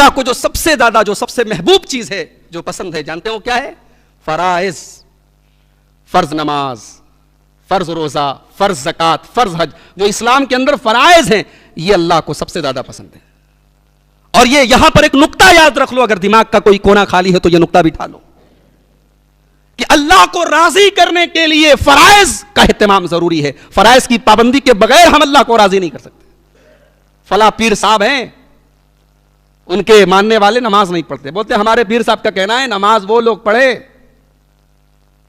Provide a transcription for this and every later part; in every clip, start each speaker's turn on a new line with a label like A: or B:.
A: اللہ کو جو سب سے زیادہ جو سب سے محبوب چیز ہے جو پسند ہے جانتے ہو کیا ہے؟ فرائض، فرض نماز، فرض روزہ، فرض زکات، فرض حج، جو اسلام کے اندر فرائض ہیں یہ اللہ کو سب سے زیادہ پسند ہے. اور یہ یہاں پر ایک نقطہ یاد رکھ لو، اگر دماغ کا کوئی کونا خالی ہے تو یہ نقطہ بٹھا لو کہ اللہ کو راضی کرنے کے لیے فرائض کا اہتمام ضروری ہے. فرائض کی پابندی کے بغیر ہم اللہ کو راضی نہیں کر سکتے. فلاں پیر صاحب ہیں، ان کے ماننے والے نماز نہیں پڑھتے، بولتے ہمارے پیر صاحب کا کہنا ہے نماز وہ لوگ پڑھے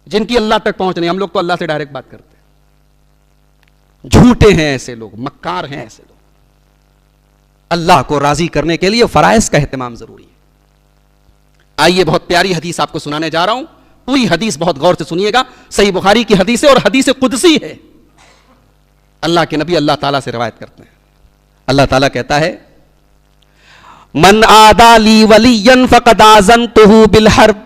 A: جن کی اللہ تک پہنچ نہیں. ہم لوگ تو اللہ سے ڈائریکٹ بات کرتے ہیں. جھوٹے ہیں ایسے لوگ، مکار ہیں ایسے لوگ. اللہ کو راضی کرنے کے لیے فرائض کا اہتمام ضروری ہے. آئیے بہت پیاری حدیث آپ کو سنانے جا رہا ہوں. پوری حدیث بہت غور سے سنیے گا. صحیح بخاری کی حدیث ہے اور حدیث قدسی ہے. اللہ کے نبی اللہ تعالیٰ سے روایت کرتے ہیں. اللہ تعالیٰ کہتا ہے من عادی لی ولیا فقد آذنتہ بالحرب،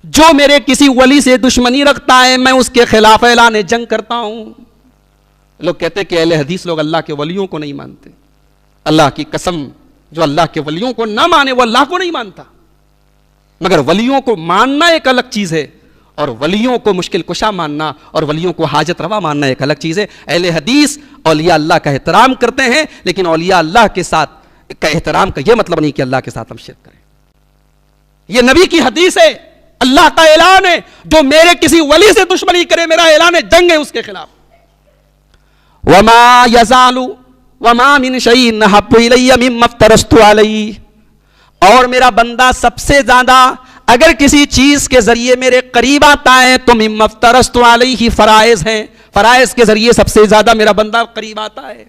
A: جو میرے کسی ولی سے دشمنی رکھتا ہے میں اس کے خلاف اعلان جنگ کرتا ہوں. لوگ کہتے ہیں کہ اہل حدیث لوگ اللہ کے ولیوں کو نہیں مانتے. اللہ کی قسم، جو اللہ کے ولیوں کو نہ مانے وہ اللہ کو نہیں مانتا. مگر ولیوں کو ماننا ایک الگ چیز ہے اور ولیوں کو مشکل کشا ماننا اور ولیوں کو حاجت روا ماننا ایک الگ چیز ہے. اہل حدیث اولیاء اللہ کا احترام کرتے ہیں، لیکن اولیاء اللہ کے ساتھ کا احترام کا یہ مطلب نہیں کہ اللہ کے ساتھ ہم شرک کریں. یہ نبی کی حدیث ہے، اللہ کا اعلان ہے. جو میرے کسی ولی سے دشمنی کرے میرا اعلان ہے جنگ ہے اس کے خلاف. وما یزال وما من شیء احب الی مما افترضت علیہ، اور میرا بندہ سب سے زیادہ اگر کسی چیز کے ذریعے میرے قریب آتا ہے تو مما افترضت علیہ فرائض ہیں. فرائض کے ذریعے سب سے زیادہ میرا بندہ قریب آتا ہے.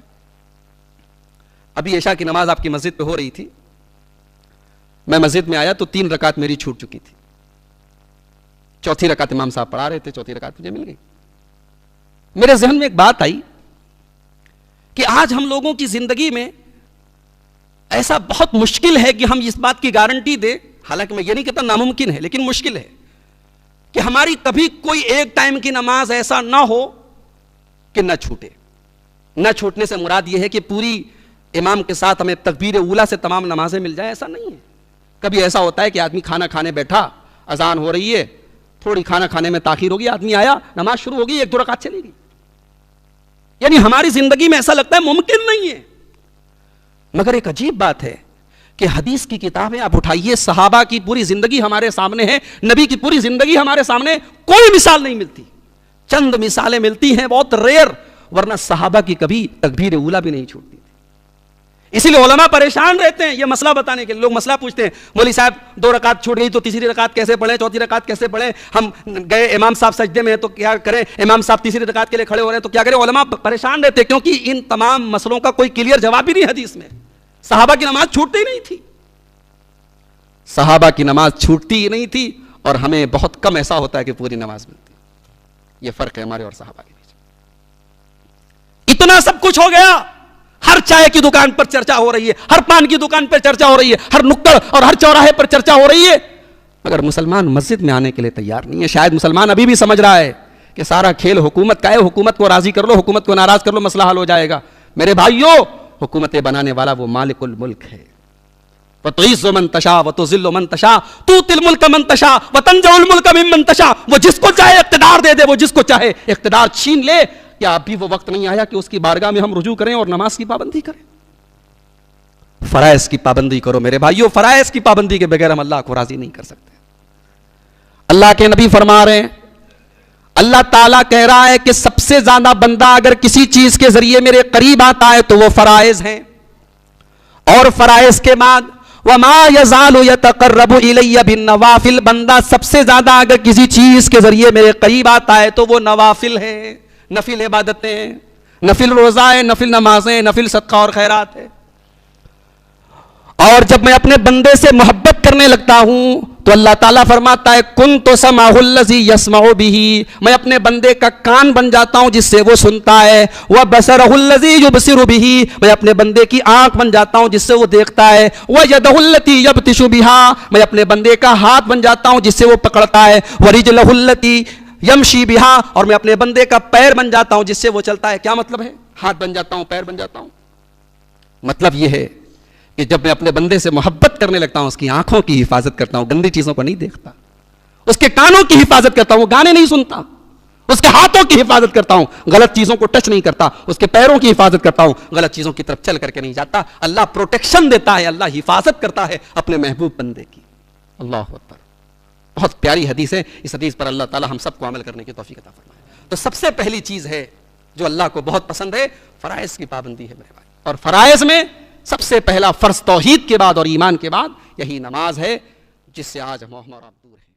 A: ابھی عشاء کی نماز آپ کی مسجد پہ ہو رہی تھی، میں مسجد میں آیا تو 3 رکعت میری چھوٹ چکی تھی. چوتھی رکعت امام صاحب پڑھا رہے تھے، چوتھی رکعت مجھے مل گئی. میرے ذہن میں ایک بات آئی کہ آج ہم لوگوں کی زندگی میں ایسا بہت مشکل ہے کہ ہم اس بات کی گارنٹی دیں، حالانکہ میں یہ نہیں کہتا ناممکن ہے، لیکن مشکل ہے کہ ہماری کبھی کوئی ایک ٹائم کی نماز ایسا نہ ہو کہ نہ چھوٹے. نہ چھوٹنے سے مراد یہ ہے کہ پوری امام کے ساتھ ہمیں تکبیر اولیٰ سے تمام نمازیں مل جائیں، ایسا نہیں ہے. کبھی ایسا ہوتا ہے کہ آدمی کھانا کھانے بیٹھا، اذان ہو رہی ہے، تھوڑی کھانا کھانے میں تاخیر ہوگی، آدمی آیا، نماز شروع ہوگی، 1-2 رکعت چلی گئی. یعنی ہماری زندگی میں ایسا لگتا ہے ممکن نہیں ہے. مگر ایک عجیب بات ہے کہ حدیث کی کتابیں آپ اٹھائیے، صحابہ کی پوری زندگی ہمارے سامنے ہے، نبی کی پوری زندگی ہمارے سامنے، کوئی مثال نہیں ملتی. چند مثالیں ملتی ہیں بہت ریئر، ورنہ صحابہ کی کبھی تکبیر اولیٰ بھی نہیں چھوٹتی. اسی لیے علماء پریشان رہتے ہیں یہ مسئلہ بتانے کے لیے. لوگ مسئلہ پوچھتے ہیں مولوی صاحب 2 رکعت چھوٹ گئی تو تیسری رکعت کیسے پڑھیں، چوتھی رکعت کیسے پڑھیں، ہم گئے امام صاحب سجدے میں تو کیا کریں، امام صاحب تیسری رکعت کے لیے کھڑے ہو رہے ہیں تو کیا کریں. علماء پریشان رہتے ہیں کیونکہ ان تمام مسئلوں کا کوئی کلیئر جواب ہی نہیں حدیث میں. صحابہ کی نماز چھوٹتی ہی نہیں تھی، صحابہ کی نماز چھوٹتی ہی نہیں تھی، اور ہمیں بہت کم ایسا ہوتا ہے کہ پوری نماز ملتی. یہ فرق ہے ہمارے اور صحابہ کے بیچ. اتنا سب کچھ ہو گیا، ہر چائے کی دکان پر چرچا ہو رہی ہے، ہر پان کی دکان پر چرچا ہو رہی ہے، ہر نکڑ اور ہر چوراہے پر چرچا ہو رہی ہے، مگر مسلمان مسجد میں آنے کے لیے تیار نہیں ہے. شاید مسلمان ابھی بھی سمجھ رہا ہے کہ سارا کھیل حکومت کا ہے، حکومت کو راضی کر لو، حکومت کو ناراض کر لو، مسئلہ حل ہو جائے گا. میرے بھائیوں، حکومتیں بنانے والا وہ مالک الملک ہے. وَتُعِزُّ مَن تَشَاءُ وَتُذِلُّ مَن تَشَاءُ تُؤْتِي الْمُلْكَ مَن تَشَاءُ وَتَنزِعُ الْمُلْكَ مِمَّن تَشَاءُ. وہ جس کو چاہے اقتدار دے دے، وہ جس کو چاہے اقتدار چھین لے. کیا ابھی وہ وقت نہیں آیا کہ اس کی بارگاہ میں ہم رجوع کریں اور نماز کی پابندی کریں؟ فرائض کی پابندی کرو میرے بھائیوں. فرائض کی پابندی کے بغیر ہم اللہ کو راضی نہیں کر سکتے. اللہ کے نبی فرما رہے ہیں، اللہ تعالیٰ کہہ رہا ہے کہ سب سے زیادہ بندہ اگر کسی چیز کے ذریعے میرے قریب آتا ہے تو وہ فرائض ہیں. اور فرائض کے بعد وَمَا يَزَالُ يَتَقَرَّبُ إِلَيَّ بِالنَّوَافِلِ، بندہ سب سے زیادہ اگر کسی چیز کے ذریعے میرے قریب آتا ہے تو وہ نوافل ہے، نفل عبادتیں، نفل روزہ ہے، نفل نمازیں، نفل صدقہ اور خیرات ہے. اور جب میں اپنے بندے سے محبت کرنے لگتا ہوں تو اللہ تعالیٰ فرماتا ہے كُنْتُ سَمْعَهُ الَّذِي يَسْمَعُ بِهِ، میں اپنے بندے کا کان بن جاتا ہوں جس سے وہ سنتا ہے. وَبَصَرَهُ الَّذِي يُبْصِرُ بِهِ، میں اپنے بندے کی آنکھ بن جاتا ہوں جس سے وہ دیکھتا ہے. وَيَدَهُ الَّتِي يَبْطِشُ بِهَا، میں اپنے بندے کا ہاتھ بن جاتا ہوں جس سے وہ پکڑتا ہے. وَرِجْلَهُ الَّتِي يَمْشِي بِهَا، اور میں اپنے بندے کا پیر بن جاتا ہوں جس سے وہ چلتا ہے. کیا مطلب ہے؟ ہاتھ بن جاتا ہوں، پیر بن جاتا ہوں. مطلب یہ ہے کہ جب میں اپنے بندے سے محبت کرنے لگتا ہوں اس کی آنکھوں کی حفاظت کرتا ہوں، گندی چیزوں کو نہیں دیکھتا، اس کے کانوں کی حفاظت کرتا ہوں، گانے نہیں سنتا، اس کے ہاتھوں کی حفاظت کرتا ہوں، غلط چیزوں کو ٹچ نہیں کرتا، اس کے پیروں کی حفاظت کرتا ہوں، غلط چیزوں کی طرف چل کر کے نہیں جاتا۔ اللہ پروٹیکشن دیتا ہے، اللہ حفاظت کرتا ہے اپنے محبوب بندے کی۔ اللہ اکبر، بہت پیاری حدیث ہے۔ اس حدیث پر اللہ تعالی ہم سب کو عمل کرنے کی توفیق عطا فرمائے۔ تو سب سے پہلی چیز ہے جو اللہ کو بہت پسند ہے، فرائض کی پابندی ہے میرے بھائی، اور فرائض میں سب سے پہلا فرض توحید کے بعد اور ایمان کے بعد یہی نماز ہے، جس سے آج ہم اور آپ دور ہیں۔